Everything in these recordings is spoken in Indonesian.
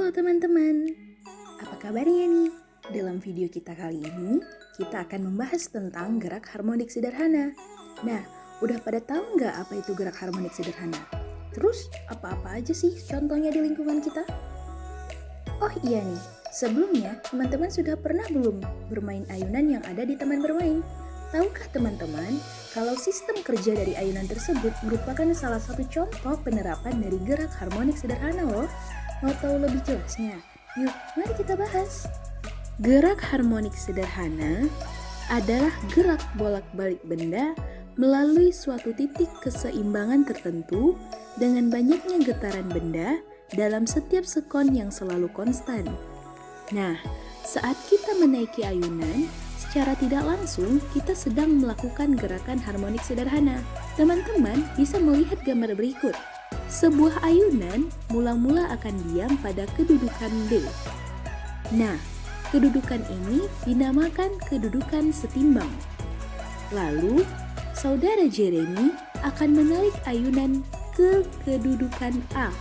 Halo teman-teman, apa kabarnya nih? Dalam video kita kali ini, kita akan membahas tentang gerak harmonik sederhana. Nah, udah pada tahu nggak apa itu gerak harmonik sederhana? Terus, apa-apa aja sih contohnya di lingkungan kita? Oh iya nih, sebelumnya teman-teman sudah pernah belum bermain ayunan yang ada di taman bermain? Tahukah teman-teman, kalau sistem kerja dari ayunan tersebut merupakan salah satu contoh penerapan dari gerak harmonik sederhana loh? Mau tahu lebih jelasnya? Yuk, mari kita bahas. Gerak harmonik sederhana adalah gerak bolak-balik benda melalui suatu titik keseimbangan tertentu dengan banyaknya getaran benda dalam setiap sekon yang selalu konstan. Nah, saat kita menaiki ayunan, secara tidak langsung kita sedang melakukan gerakan harmonik sederhana. Teman-teman bisa melihat gambar berikut. Sebuah ayunan mula-mula akan diam pada kedudukan D. Nah, kedudukan ini dinamakan kedudukan setimbang. Lalu, saudara Jeremy akan menarik ayunan ke kedudukan A.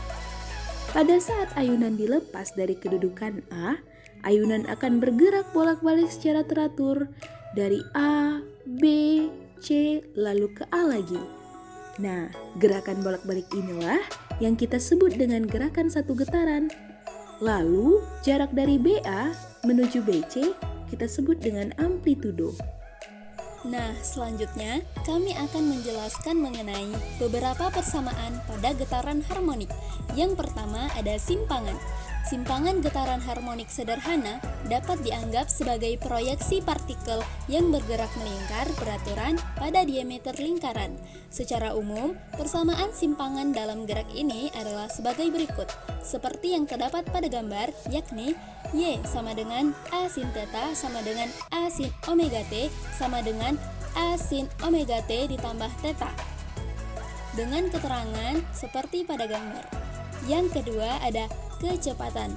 Pada saat ayunan dilepas dari kedudukan A, ayunan akan bergerak bolak-balik secara teratur dari A, B, C, lalu ke A lagi. Nah, gerakan bolak-balik inilah yang kita sebut dengan gerakan satu getaran. Lalu, jarak dari BA menuju BC kita sebut dengan amplitudo. Nah, selanjutnya kami akan menjelaskan mengenai beberapa persamaan pada getaran harmonik. Yang pertama ada simpangan. Simpangan getaran harmonik sederhana dapat dianggap sebagai proyeksi partikel yang bergerak melingkar beraturan pada diameter lingkaran. Secara umum, persamaan simpangan dalam gerak ini adalah sebagai berikut, seperti yang terdapat pada gambar, yakni Y sama dengan A sin theta sama dengan A sin omega T sama dengan A sin omega T ditambah theta. Dengan keterangan seperti pada gambar. Yang kedua ada kecepatan.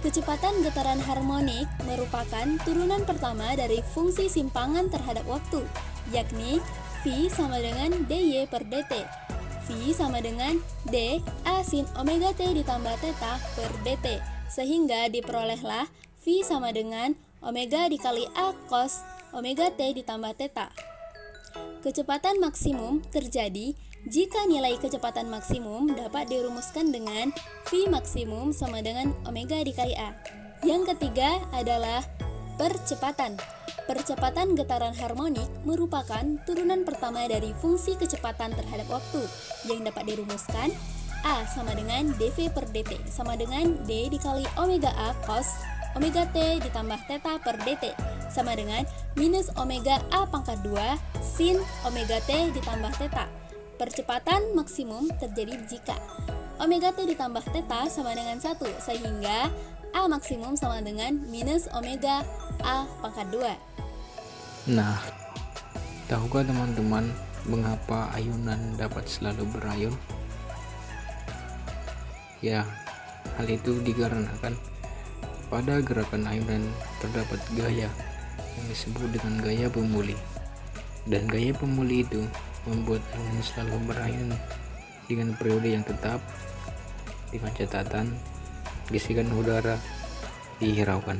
Kecepatan getaran harmonik merupakan turunan pertama dari fungsi simpangan terhadap waktu, yakni V sama dengan dy per dt. V sama dengan d A sin omega T ditambah theta per dt, sehingga diperolehlah V sama dengan omega dikali A cos omega T ditambah theta. Kecepatan maksimum terjadi jika nilai kecepatan maksimum dapat dirumuskan dengan V maksimum sama dengan omega dikali A. Yang ketiga adalah percepatan. Percepatan getaran harmonik merupakan turunan pertama dari fungsi kecepatan terhadap waktu yang dapat dirumuskan A sama dengan dV per dt sama dengan D dikali omega A cos omega T ditambah theta per dt sama dengan minus omega A pangkat 2 sin omega T ditambah theta. Percepatan maksimum terjadi jika omega T ditambah theta sama dengan 1, sehingga A maksimum sama dengan minus omega A pangkat 2. Nah, tahukah teman-teman mengapa ayunan dapat selalu berayun? Ya, hal itu dikarenakan pada gerakan ayunan terdapat gaya yang disebut dengan gaya pemuli. Dan gaya pemuli itu membuat ayunan selalu berayun dengan periode yang tetap dengan catatan gesekan udara dihiraukan.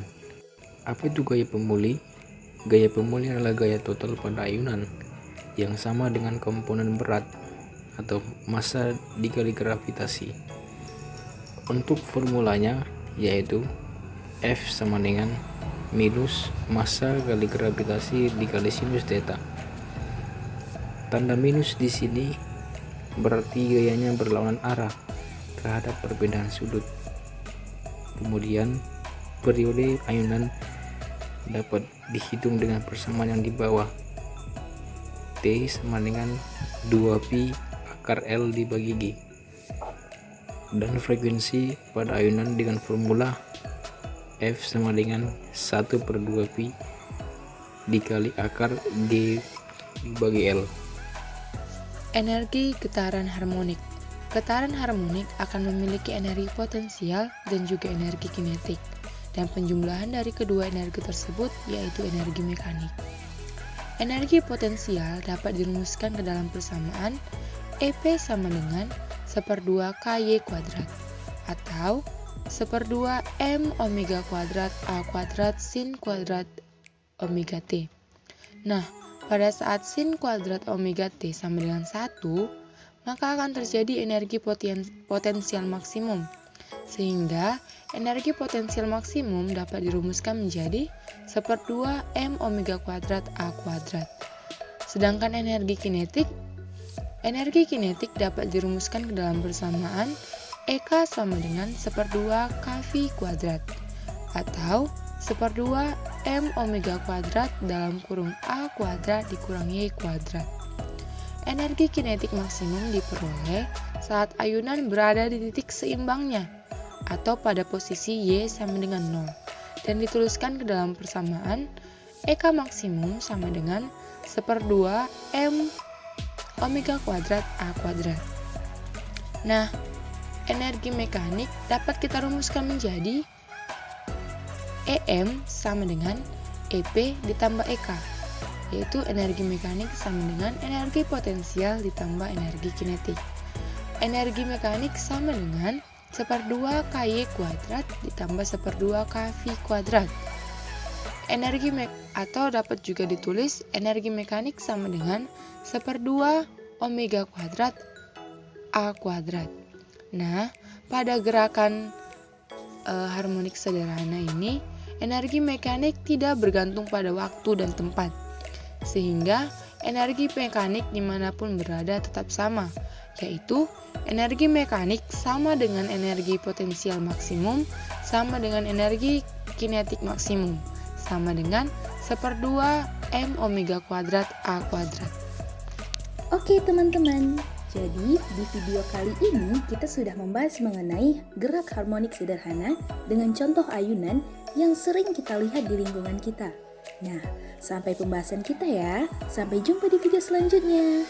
Apa itu gaya pemuli? Gaya pemuli adalah gaya total pada ayunan yang sama dengan komponen berat atau massa dikali gravitasi. Untuk formulanya yaitu F sama dengan minus massa kali gravitasi dikali sinus theta. Tanda minus di sini berarti gayanya berlawanan arah terhadap perbedaan sudut. Kemudian periode ayunan dapat dihitung dengan persamaan yang di bawah. T sama dengan 2pi akar L dibagi G. Dan frekuensi pada ayunan dengan formula F sama dengan 1/2pi dikali akar G dibagi L. Energi getaran harmonik. Getaran harmonik akan memiliki energi potensial dan juga energi kinetik, dan penjumlahan dari kedua energi tersebut yaitu energi mekanik. Energi potensial dapat dirumuskan ke dalam persamaan EP sama dengan 1/2 KY kuadrat atau 1/2 M omega kuadrat A kuadrat sin kuadrat omega T. Nah, pada saat sin kuadrat omega T sama dengan 1, maka akan terjadi energi potensial maksimum. Sehingga energi potensial maksimum dapat dirumuskan menjadi 1/2 M omega kuadrat A kuadrat. Sedangkan energi kinetik dapat dirumuskan ke dalam persamaan EK sama dengan 1/2 kV kuadrat atau 1/2 M omega kuadrat dalam kurung A kuadrat dikurang Y kuadrat. Energi kinetik maksimum diperoleh saat ayunan berada di titik seimbangnya atau pada posisi Y sama dengan 0 dan dituliskan ke dalam persamaan EK maksimum sama dengan 1/2 M omega kuadrat A kuadrat. Nah, energi mekanik dapat kita rumuskan menjadi EM sama dengan EP ditambah EK, yaitu energi mekanik sama dengan energi potensial ditambah energi kinetik. Energi mekanik sama dengan 1/2 KY kuadrat ditambah 1/2 KV kuadrat. Atau dapat juga ditulis energi mekanik sama dengan 1/2 omega kuadrat A kuadrat. Nah, pada gerakan harmonik sederhana ini, energi mekanik tidak bergantung pada waktu dan tempat, sehingga energi mekanik dimanapun berada tetap sama, yaitu energi mekanik sama dengan energi potensial maksimum sama dengan energi kinetik maksimum sama dengan 1/2 M omega kuadrat A kuadrat. Oke teman-teman, jadi di video kali ini kita sudah membahas mengenai gerak harmonik sederhana dengan contoh ayunan yang sering kita lihat di lingkungan kita. Nah, sampai pembahasan kita ya. Sampai jumpa di video selanjutnya.